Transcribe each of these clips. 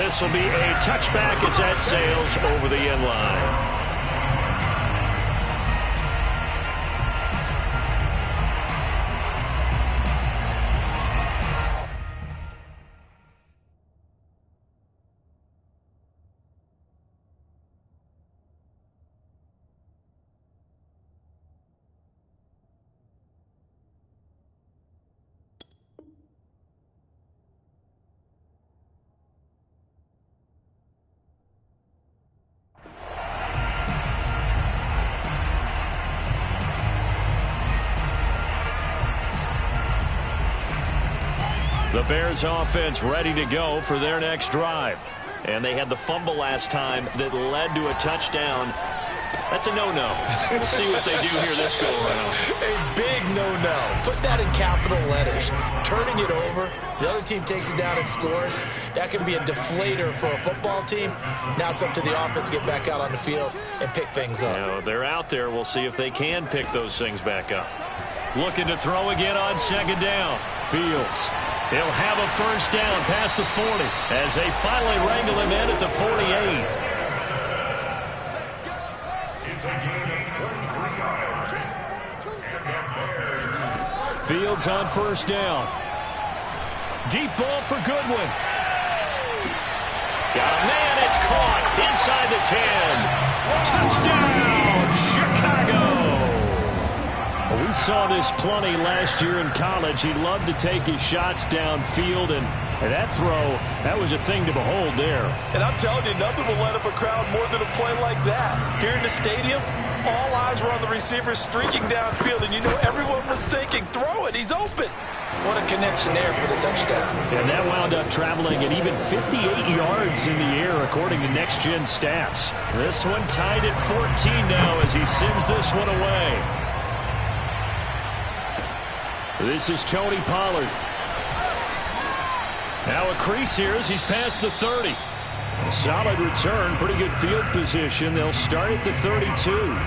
this will be a touchback as that sails over the end line. The Bears offense ready to go for their next drive. And they had the fumble last time that led to a touchdown. That's a no-no. We'll see what they do here this go-around. A big no-no. Put that in capital letters. Turning it over, the other team takes it down and scores. That can be a deflator for a football team. Now it's up to the offense to get back out on the field and pick things up. You know, they're out there. We'll see if they can pick those things back up. Looking to throw again on second down. Fields. He'll have a first down past the 40 as they finally wrangle him in at the 48. Fields on first down. Deep ball for Goodwin. Got a man. It's caught inside the 10. Touchdown, Chicago. Well, we saw this plenty last year in college. He loved to take his shots downfield, and that throw, that was a thing to behold there. And I'm telling you, nothing will light up a crowd more than a play like that. Here in the stadium, all eyes were on the receiver streaking downfield, and you know everyone was thinking, throw it, he's open. What a connection there for the touchdown. And that wound up traveling at even 58 yards in the air, according to Next Gen Stats. This one tied at 14 now as he sends this one away. This is Tony Pollard. Now a crease here as he's past the 30. A solid return, pretty good field position. They'll start at the 32.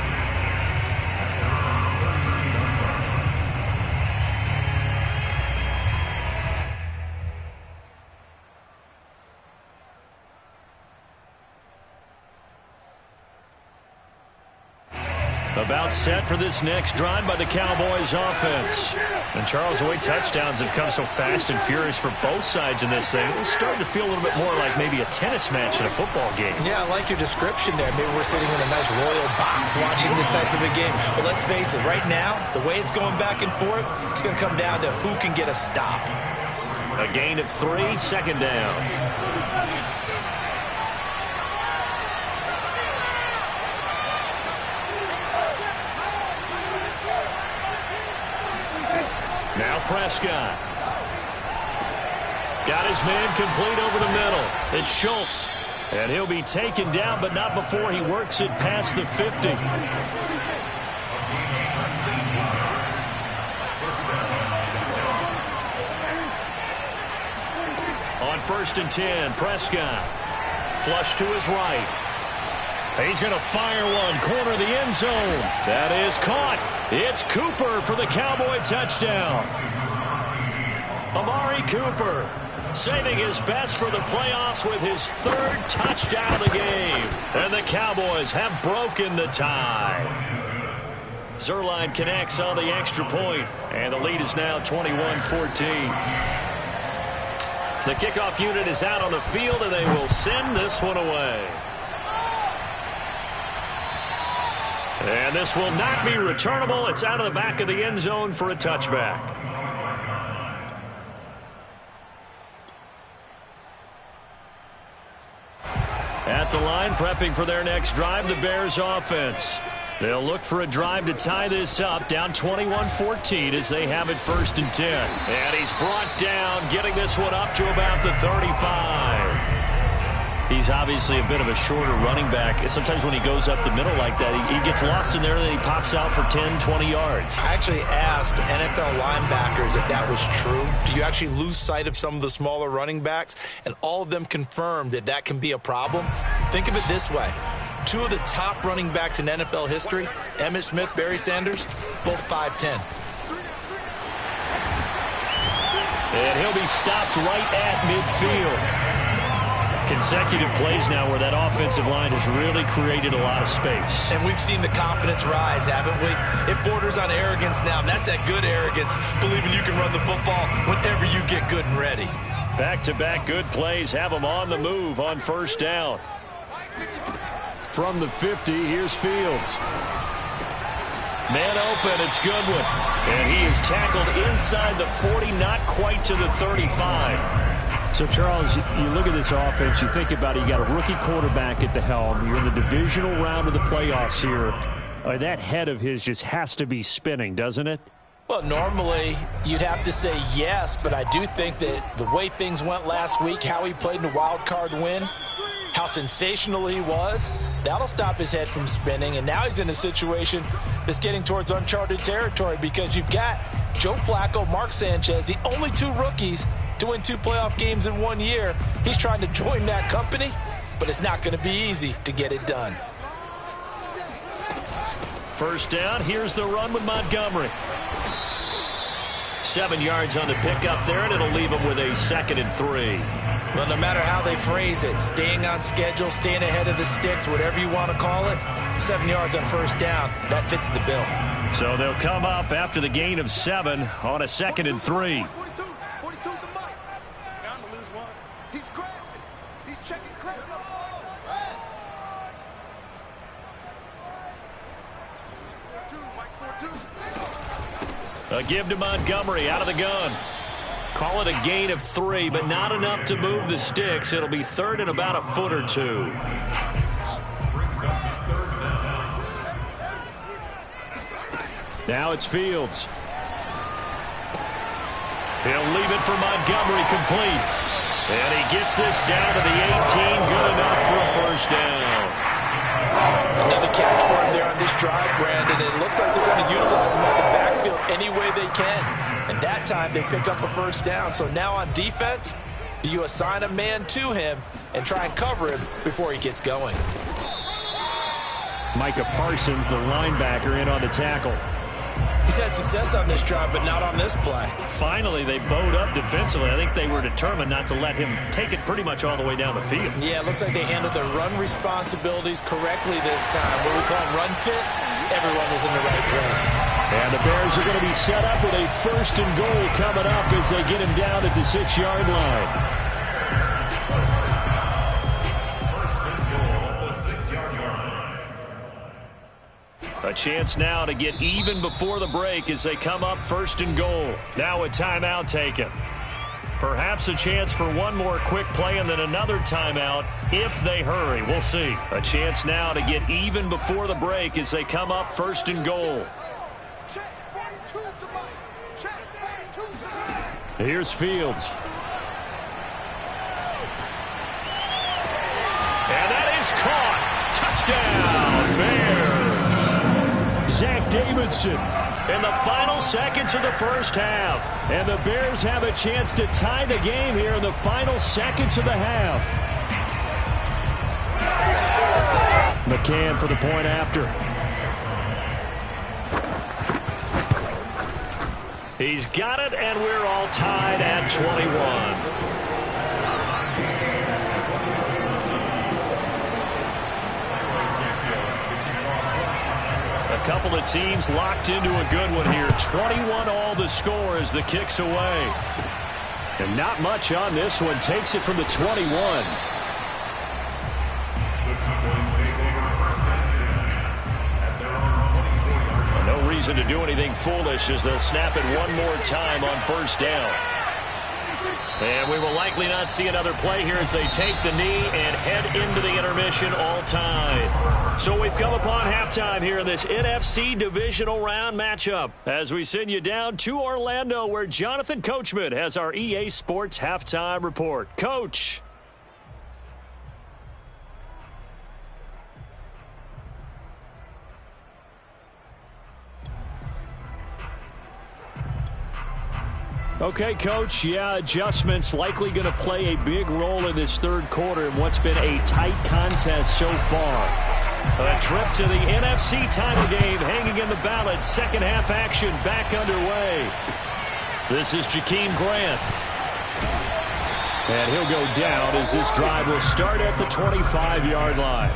About set for this next drive by the Cowboys offense. And Charles, the way touchdowns have come so fast and furious for both sides in this thing, it's starting to feel a little bit more like maybe a tennis match in a football game. Yeah, I like your description there. Maybe we're sitting in a nice royal box watching this type of a game. But let's face it, right now, the way it's going back and forth, it's going to come down to who can get a stop. A gain of 3, second down. Now Prescott. Got his man complete over the middle. It's Schultz. And he'll be taken down, but not before he works it past the 50. On 1st and 10, Prescott. Flush to his right. He's going to fire one, corner of the end zone. That is caught. It's Cooper for the Cowboy touchdown. Amari Cooper saving his best for the playoffs with his 3rd touchdown of the game. And the Cowboys have broken the tie. Zerline connects on the extra point, and the lead is now 21-14. The kickoff unit is out on the field, and they will send this one away. And this will not be returnable. It's out of the back of the end zone for a touchback. At the line, prepping for their next drive, the Bears offense. They'll look for a drive to tie this up, down 21-14 as they have it 1st and 10. And he's brought down, getting this one up to about the 35. He's obviously a bit of a shorter running back. Sometimes when he goes up the middle like that, he gets lost in there, and then he pops out for 10, 20 yards. I actually asked NFL linebackers if that was true. Do you actually lose sight of some of the smaller running backs? And all of them confirmed that that can be a problem. Think of it this way. 2 of the top running backs in NFL history, Emmitt Smith, Barry Sanders, both 5'10". And he'll be stopped right at midfield. Consecutive plays now where that offensive line has really created a lot of space. And we've seen the confidence rise, haven't we? It borders on arrogance now, and that's that good arrogance, believing you can run the football whenever you get good and ready. Back-to-back good plays have them on the move on first down. From the 50, here's Fields. Man open, it's Goodwin. And he is tackled inside the 40, not quite to the 35. So, Charles, you look at this offense, you think about it, you got a rookie quarterback at the helm. You're in the divisional round of the playoffs here. That head of his just has to be spinning, doesn't it? Well, normally you'd have to say yes, but I do think that the way things went last week, how he played in the wild card win, how sensational he was, that'll stop his head from spinning. And now he's in a situation that's getting towards uncharted territory because you've got Joe Flacco, Mark Sanchez, the only two rookies to win 2 playoff games in 1 year. He's trying to join that company, but it's not going to be easy to get it done. First down, here's the run with Montgomery. 7 yards on the pickup there, and it'll leave him with a 2nd and 3. Well, no matter how they phrase it, staying on schedule, staying ahead of the sticks, whatever you want to call it, 7 yards on first down, that fits the bill. So they'll come up after the gain of 7 on a 2nd and 3. A give to Montgomery out of the gun. Call it a gain of 3, but not enough to move the sticks. It'll be 3rd and about a foot or 2. Now it's Fields. He'll leave it for Montgomery complete. And he gets this down to the 18. Good enough for a first down. Another catch for him there on this drive, Brandon. It looks like they're going to utilize him at the backfield any way they can. And that time they pick up a first down. So now on defense, do you assign a man to him and try and cover him before he gets going? Micah Parsons, the linebacker, in on the tackle. He's had success on this drive, but not on this play. Finally, they bowed up defensively. I think they were determined not to let him take it pretty much all the way down the field. Yeah, it looks like they handled their run responsibilities correctly this time. What we call them run fits, everyone was in the right place. And the Bears are going to be set up with a 1st and goal coming up as they get him down at the 6-yard line. A chance now to get even before the break as they come up 1st and goal. Now a timeout taken. Perhaps a chance for one more quick play and then another timeout if they hurry. We'll see. A chance now to get even before the break as they come up 1st and goal. Here's Fields. And that is caught. Touchdown, Bears. Zach Davidson in the final seconds of the first half. And the Bears have a chance to tie the game here in the final seconds of the half. McCann for the point after. He's got it, and we're all tied at 21. A couple of teams locked into a good one here. 21 all the score as the kick's away. And not much on this one. Takes it from the 21. No reason to do anything foolish as they'll snap it one more time on first down. And we will likely not see another play here as they take the knee and head into the intermission all tied. So we've come upon halftime here in this NFC divisional round matchup as we send you down to Orlando where Jonathan Coachman has our EA Sports halftime report. Coach. Okay, Coach, yeah, adjustments likely going to play a big role in this third quarter in what's been a tight contest so far. A trip to the NFC title game hanging in the balance. Second half action back underway. This is Jakeem Grant. And he'll go down as this drive will start at the 25-yard line.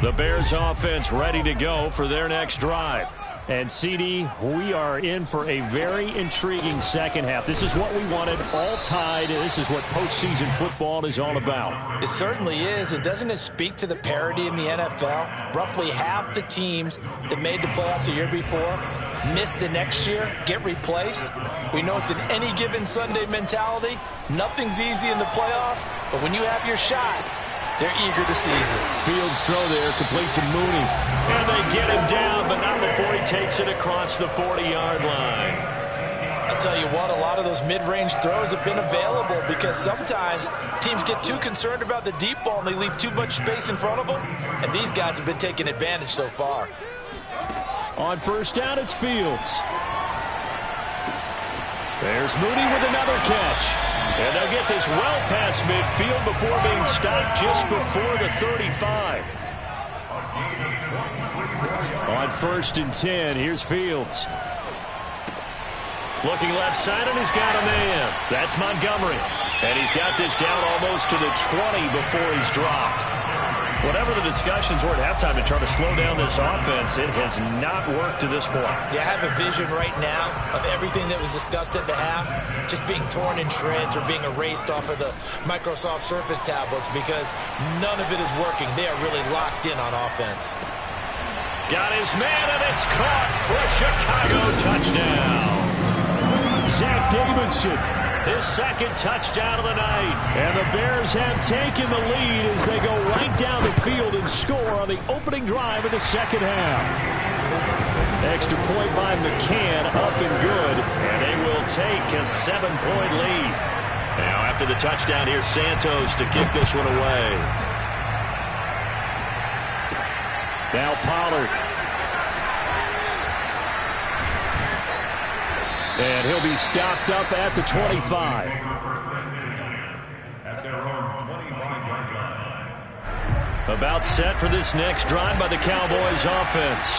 The Bears offense ready to go for their next drive. And, CD, we are in for a very intriguing second half. This is what we wanted, all tied. This is what postseason football is all about. It certainly is. And doesn't it speak to the parity in the NFL? Roughly half the teams that made the playoffs a year before miss the next year, get replaced. We know it's an any given Sunday mentality. Nothing's easy in the playoffs, but when you have your shot, they're eager to seize it. Fields throw there, complete to Mooney. And they get him down, but not before he takes it across the 40-yard line. I'll tell you what, a lot of those mid-range throws have been available because sometimes teams get too concerned about the deep ball and they leave too much space in front of them. And these guys have been taking advantage so far. On first down, it's Fields. There's Mooney with another catch. And they'll get this well past midfield before being stopped just before the 35. On first and 10, here's Fields. Looking left side, and he's got a man. That's Montgomery. And he's got this down almost to the 20 before he's dropped. Whatever the discussions were at halftime to try to slow down this offense, it has not worked to this point. Yeah, I have a vision right now of everything that was discussed at the half just being torn in shreds or being erased off of the Microsoft Surface tablets because none of it is working. They are really locked in on offense. Got his man, and it's caught for a Chicago touchdown. Zach Davidson, his second touchdown of the night. And the Bears have taken the lead as they go right down the field and score on the opening drive of the second half. Extra point by McCann, up and good. And they will take a 7-point lead. Now after the touchdown, here's Santos to kick this one away. Now Pollard. And he'll be stopped up at the 25. At their own 25-yard line. About set for this next drive by the Cowboys offense.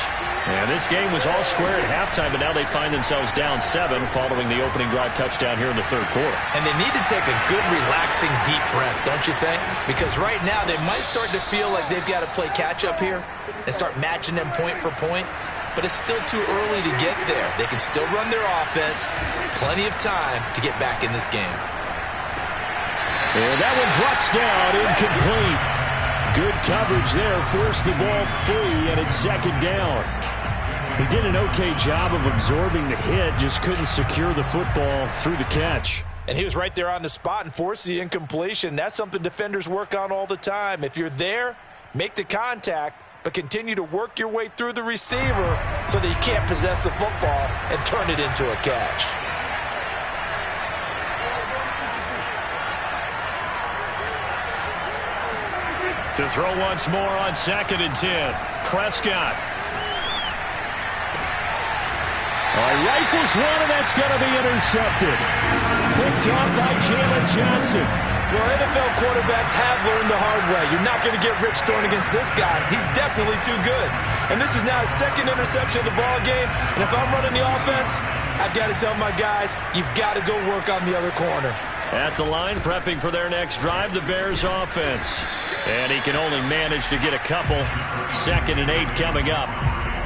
And this game was all square at halftime, but now they find themselves down 7 following the opening drive touchdown here in the third quarter. And they need to take a good, relaxing, deep breath, don't you think? Because right now they might start to feel like they've got to play catch-up here and start matching them point for point. But it's still too early to get there. They can still run their offense. Plenty of time to get back in this game. And that one drops down, incomplete. Good coverage there, forced the ball free, and it's second down. He did an okay job of absorbing the hit, just couldn't secure the football through the catch. And he was right there on the spot and forced the incompletion. That's something defenders work on all the time. If you're there, make the contact, but continue to work your way through the receiver so that you can't possess the football and turn it into a catch. To throw once more on second and 10. Prescott. Rifles one, and that's going to be intercepted. Picked off by Jalen Johnson. Well, NFL quarterbacks have learned the hard way. You're not going to get rich throwing against this guy. He's definitely too good. And this is now his second interception of the ball game. And if I'm running the offense, I've got to tell my guys, you've got to go work on the other corner. At the line, prepping for their next drive, the Bears offense. And he can only manage to get a couple. 2nd and 8 coming up.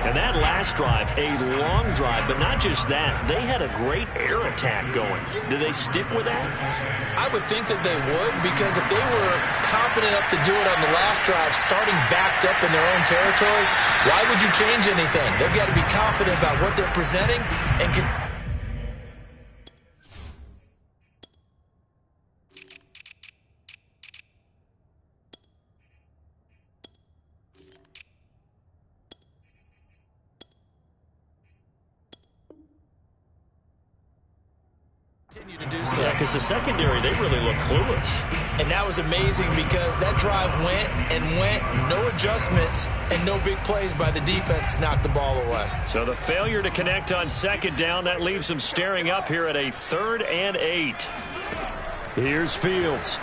And that last drive, a long drive, but not just that. They had a great air attack going. Do they stick with that? I would think that they would, because if they were confident enough to do it on the last drive, starting backed up in their own territory, why would you change anything? They've got to be confident about what they're presenting and can. Continue to do so. Yeah, because the secondary, they really look clueless. And that was amazing because that drive went and went, no adjustments, and no big plays by the defense to knock the ball away. So the failure to connect on second down, that leaves them staring up here at a 3rd and 8. Here's Fields.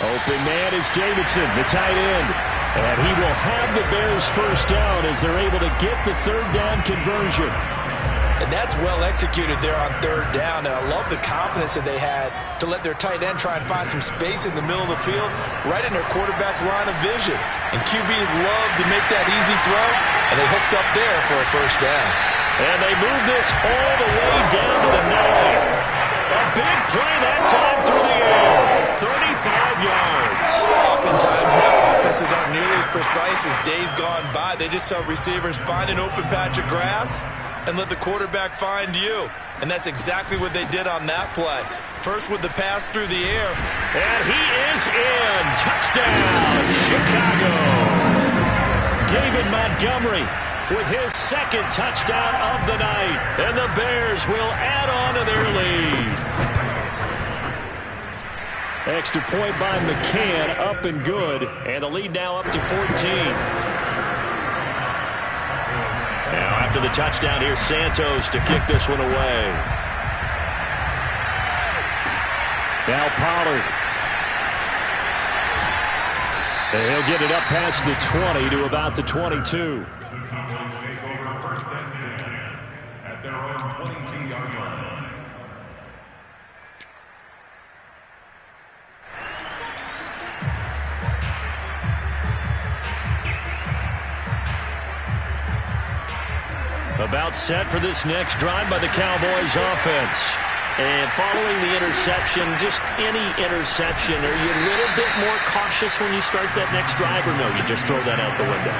Open man is Davidson, the tight end. And he will have the Bears first down as they're able to get the third down conversion. And that's well executed there on third down. And I love the confidence that they had to let their tight end try and find some space in the middle of the field, right in their quarterback's line of vision. And QBs love to make that easy throw, and they hooked up there for a first down. And they move this all the way down to the 9. A big play that time through the air. 35 yards. Oftentimes now offenses aren't nearly as precise as days gone by. They just tell receivers, find an open patch of grass and let the quarterback find you. And that's exactly what they did on that play. First with the pass through the air. And he is in. Touchdown, Chicago. David Montgomery with his second touchdown of the night. And the Bears will add on to their lead. Extra point by McCann, up and good. And the lead now up to 14. Now after the touchdown, here's Santos to kick this one away. Now Pollard. And he'll get it up past the 20 to about the 22. At their own 22-yard line. About set for this next drive by the Cowboys offense. And following the interception, just any interception, are you a little bit more cautious when you start that next drive, or no, you just throw that out the window?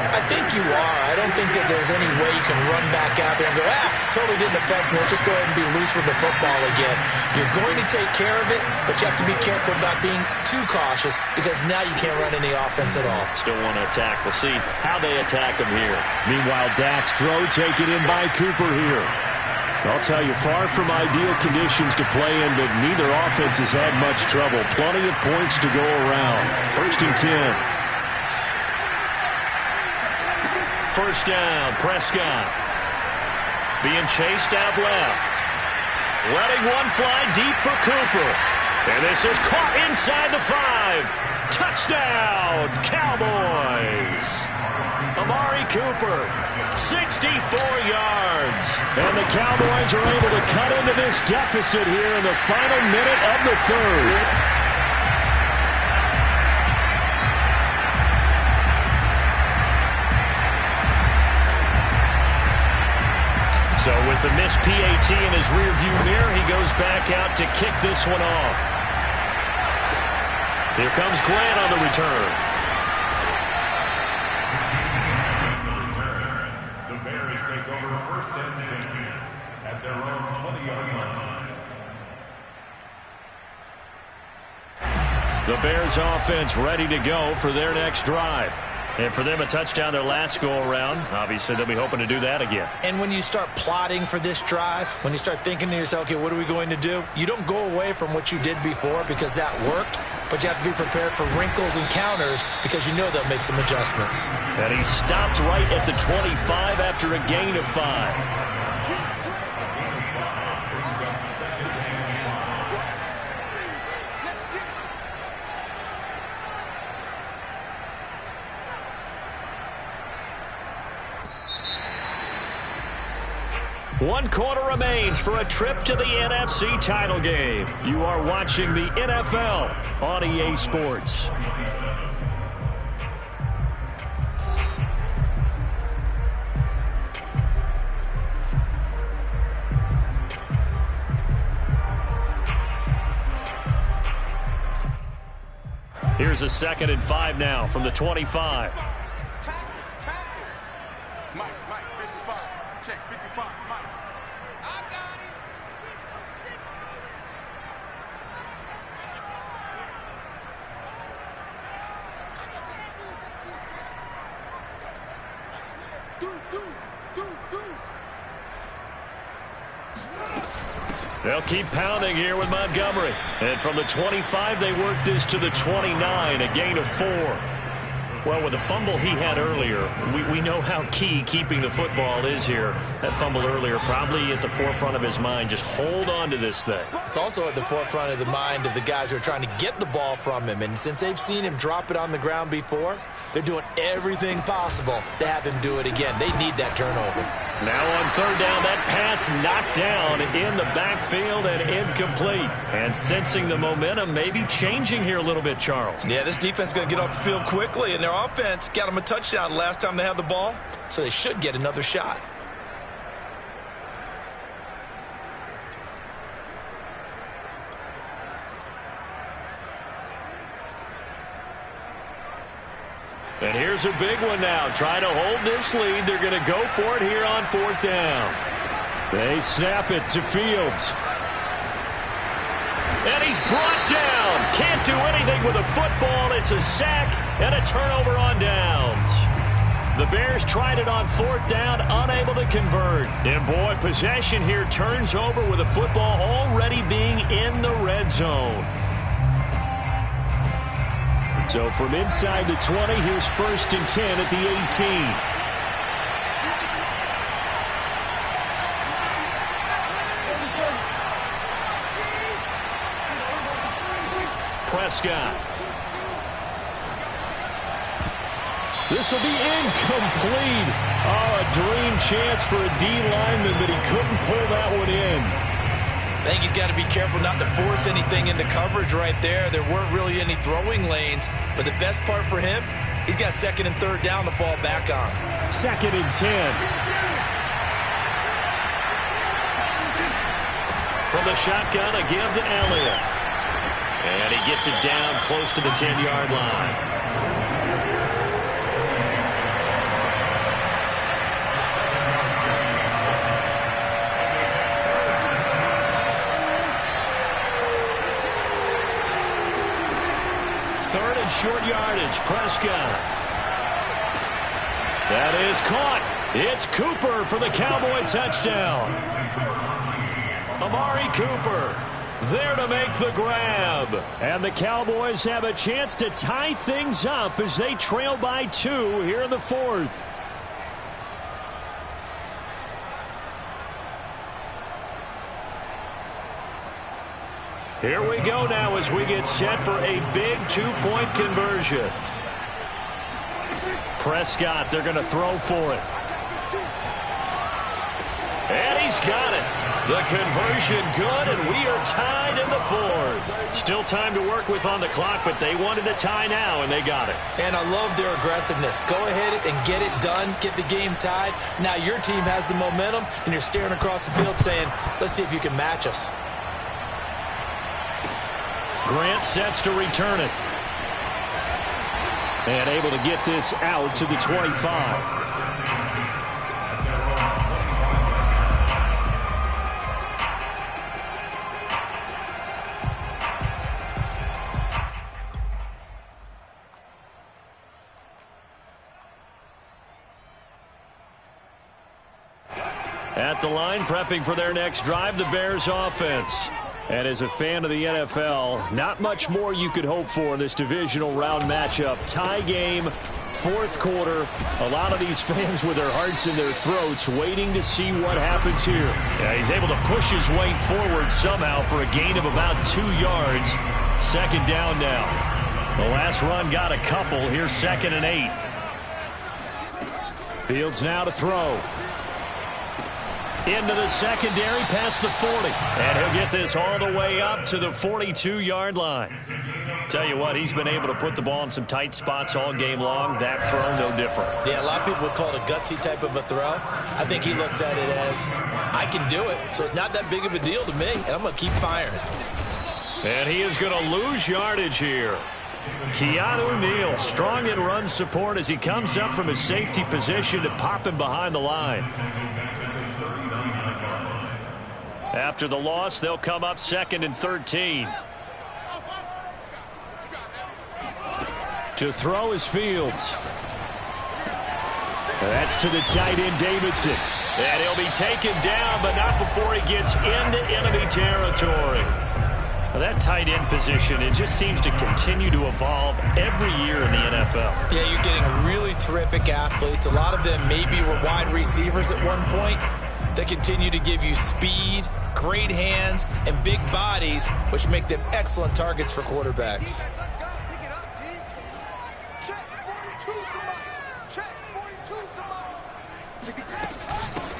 I think you are. I don't think that there's any way you can run back out there and go, totally didn't affect me. Let's just go ahead and be loose with the football again. You're going to take care of it, but you have to be careful about being too cautious because now you can't run any offense at all. Still want to attack. We'll see how they attack them here. Meanwhile, Dak's throw taken in by Cooper here. I'll tell you, far from ideal conditions to play in, but neither offense has had much trouble. Plenty of points to go around. 1st and 10. First down, Prescott. Being chased out left. Letting one fly deep for Cooper. And this is caught inside the 5. Touchdown, Cowboys. Amari Cooper, 64 yards. And the Cowboys are able to cut into this deficit here in the final minute of the 3rd. So with the missed PAT in his rearview mirror, he goes back out to kick this one off. Here comes Glenn on the return. The Bears take over 1st and 10 at their own 20-yard line. The Bears offense ready to go for their next drive. And for them, a touchdown their last go-around. Obviously, they'll be hoping to do that again. And when you start plotting for this drive, when you start thinking to yourself, okay, what are we going to do? You don't go away from what you did before because that worked, but you have to be prepared for wrinkles and counters because you know they'll make some adjustments. And he stopped right at the 25 after a gain of 5. One quarter remains for a trip to the NFC title game. You are watching the NFL on EA Sports. Here's a 2nd and 5 now from the 25. They'll keep pounding here with Montgomery. And from the 25, they work this to the 29, a gain of 4. Well, with the fumble he had earlier, we know how key keeping the football is here. That fumble earlier probably at the forefront of his mind. Just hold on to this thing. It's also at the forefront of the mind of the guys who are trying to get the ball from him. And since they've seen him drop it on the ground before, they're doing everything possible to have him do it again. They need that turnover. Now on third down, that pass knocked down in the backfield and incomplete. And sensing the momentum, maybe changing here a little bit, Charles. Yeah, this defense is going to get off the field quickly, and their offense got them a touchdown last time they had the ball, so they should get another shot. And here's a big one now. Try to hold this lead. They're going to go for it here on fourth down. They snap it to Fields. And he's brought down. Can't do anything with a football. It's a sack and a turnover on downs. The Bears tried it on fourth down, unable to convert. And boy, possession here turns over with the football already being in the red zone. So from inside the 20, here's first and 10 at the 18. Prescott. This will be incomplete. Oh, a dream chance for a D lineman, but he couldn't pull that one in. I think he's got to be careful not to force anything into coverage right there. There weren't really any throwing lanes, but the best part for him, he's got second and third down to fall back on. Second and 10. From the shotgun, a give to Elliott. And he gets it down close to the 10-yard line. Third and short yardage, Prescott. That is caught. It's Cooper for the Cowboy touchdown. Amari Cooper there to make the grab. And the Cowboys have a chance to tie things up as they trail by 2 here in the fourth. Here we go now as we get set for a big 2-point conversion. Prescott, they're going to throw for it. And he's got it. The conversion good, and we are tied in the fourth. Still time to work with on the clock, but they wanted a tie now, and they got it. And I love their aggressiveness. Go ahead and get it done, get the game tied. Now your team has the momentum, and you're staring across the field saying, let's see if you can match us. Grant sets to return it. And able to get this out to the 25. At the line, prepping for their next drive, the Bears offense. And as a fan of the NFL, not much more you could hope for in this divisional round matchup. Tie game, fourth quarter. A lot of these fans with their hearts in their throats waiting to see what happens here. Yeah, he's able to push his way forward somehow for a gain of about 2 yards. Second down now. The last run got a couple. Here's second and 8. Fields now to throw. Into the secondary, past the 40. And he'll get this all the way up to the 42-yard line. Tell you what, he's been able to put the ball in some tight spots all game long. That throw, no different. Yeah, a lot of people would call it a gutsy type of a throw. I think he looks at it as, I can do it, so it's not that big of a deal to me, and I'm going to keep firing. And he is going to lose yardage here. Keanu Neal, strong in run support as he comes up from his safety position to pop him behind the line. After the loss, they'll come up second and 13. To throw is Fields. That's to the tight end, Davidson. And he'll be taken down, but not before he gets into enemy territory. That tight end position, it just seems to continue to evolve every year in the NFL. Yeah, you're getting really terrific athletes. A lot of them maybe were wide receivers at one point. They continue to give you speed, great hands, and big bodies, which make them excellent targets for quarterbacks.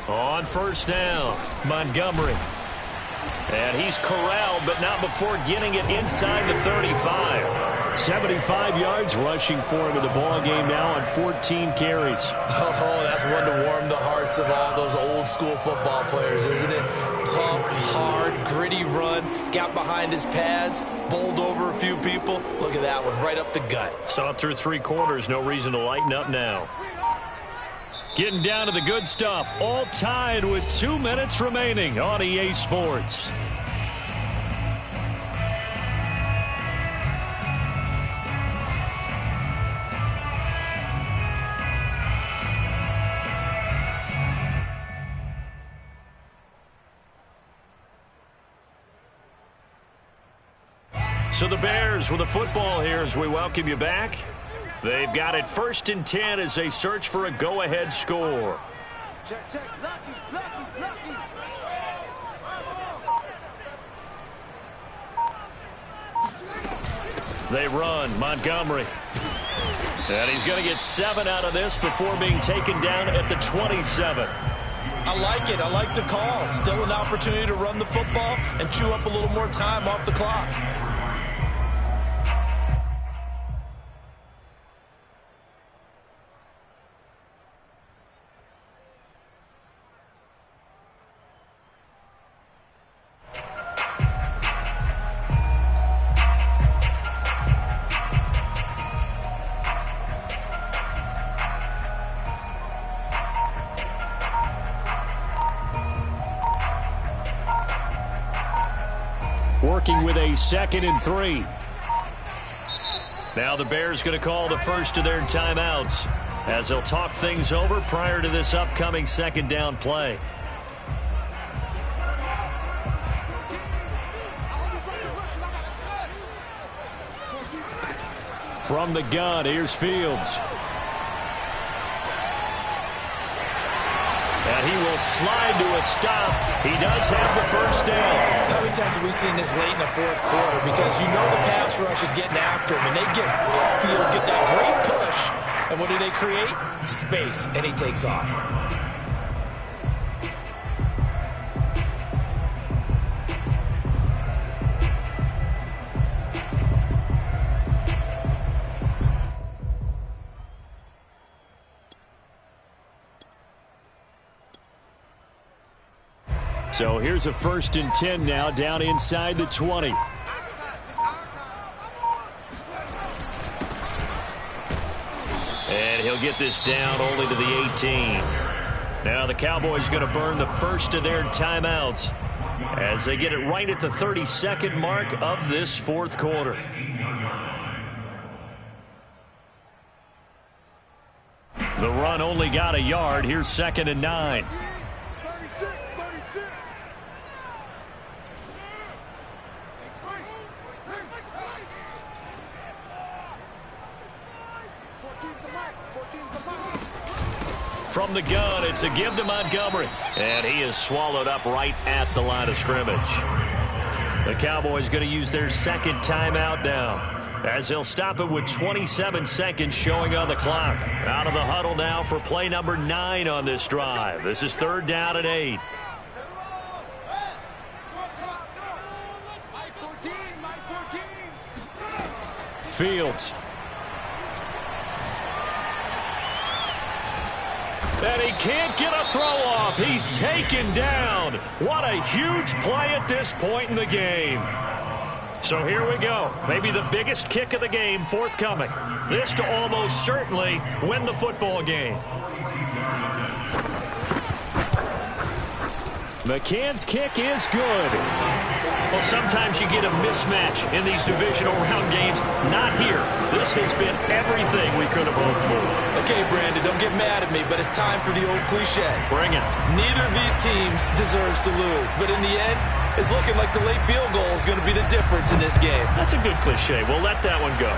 On first down, Montgomery. And he's corralled, but not before getting it inside the 35. 75 yards rushing for him in the ball game now on 14 carries. Oh, that's one to warm the hearts of all those old school football players, isn't it? Tough, hard, gritty run, got behind his pads, bowled over a few people. Look at that one, right up the gut. Saw it through 3 quarters, no reason to lighten up now. Getting down to the good stuff, all tied with 2 minutes remaining on EA Sports. So the Bears with the football here as we welcome you back. They've got it 1st and 10 as they search for a go-ahead score. Check, check. Lucky. They run, Montgomery. And he's going to get 7 out of this before being taken down at the 27. I like it. I like the call. Still an opportunity to run the football and chew up a little more time off the clock. Working with a 2nd and 3. Now the Bears going to call the first of their timeouts as they'll talk things over prior to this upcoming 2nd down play. From the gun, here's Fields. And he will slide to a stop. He does have the first down. How many times have we seen this late in the 4th quarter? Because you know the pass rush is getting after him, and they get upfield, get that great push. And what do they create? Space, and he takes off. So here's a 1st and 10 now down inside the 20. And he'll get this down only to the 18. Now the Cowboys going to burn the first of their timeouts as they get it right at the 32nd mark of this 4th quarter. The run only got a yard. Here's 2nd and 9. From the gun, it's a give to Montgomery. And he is swallowed up right at the line of scrimmage. The Cowboys going to use their 2nd timeout now, as they'll stop it with 27 seconds showing on the clock. Out of the huddle now for play number 9 on this drive. This is 3rd down and 8. Fields. And he can't get a throw off. He's taken down. What a huge play at this point in the game. So here we go. Maybe the biggest kick of the game forthcoming. This to almost certainly win the football game. McCann's kick is good. Well, sometimes you get a mismatch in these divisional round games. Not here. This has been everything we could have hoped for. Okay, Brandon, don't get mad at me, but it's time for the old cliche. Bring it. Neither of these teams deserves to lose, but in the end, it's looking like the late field goal is going to be the difference in this game. That's a good cliche. We'll let that one go.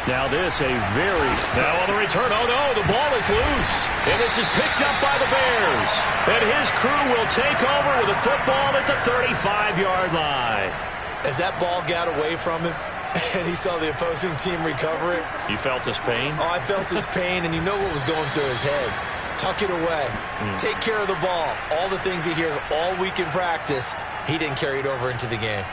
Now now on the return, oh no, the ball is loose. And this is picked up by the Bears. And his crew will take over with the football at the 35-yard line. As that ball got away from him, and he saw the opposing team recover it. You felt his pain? Oh, I felt his pain, and you know what was going through his head. Tuck it away. Take care of the ball. All the things he hears all week in practice, he didn't carry it over into the game.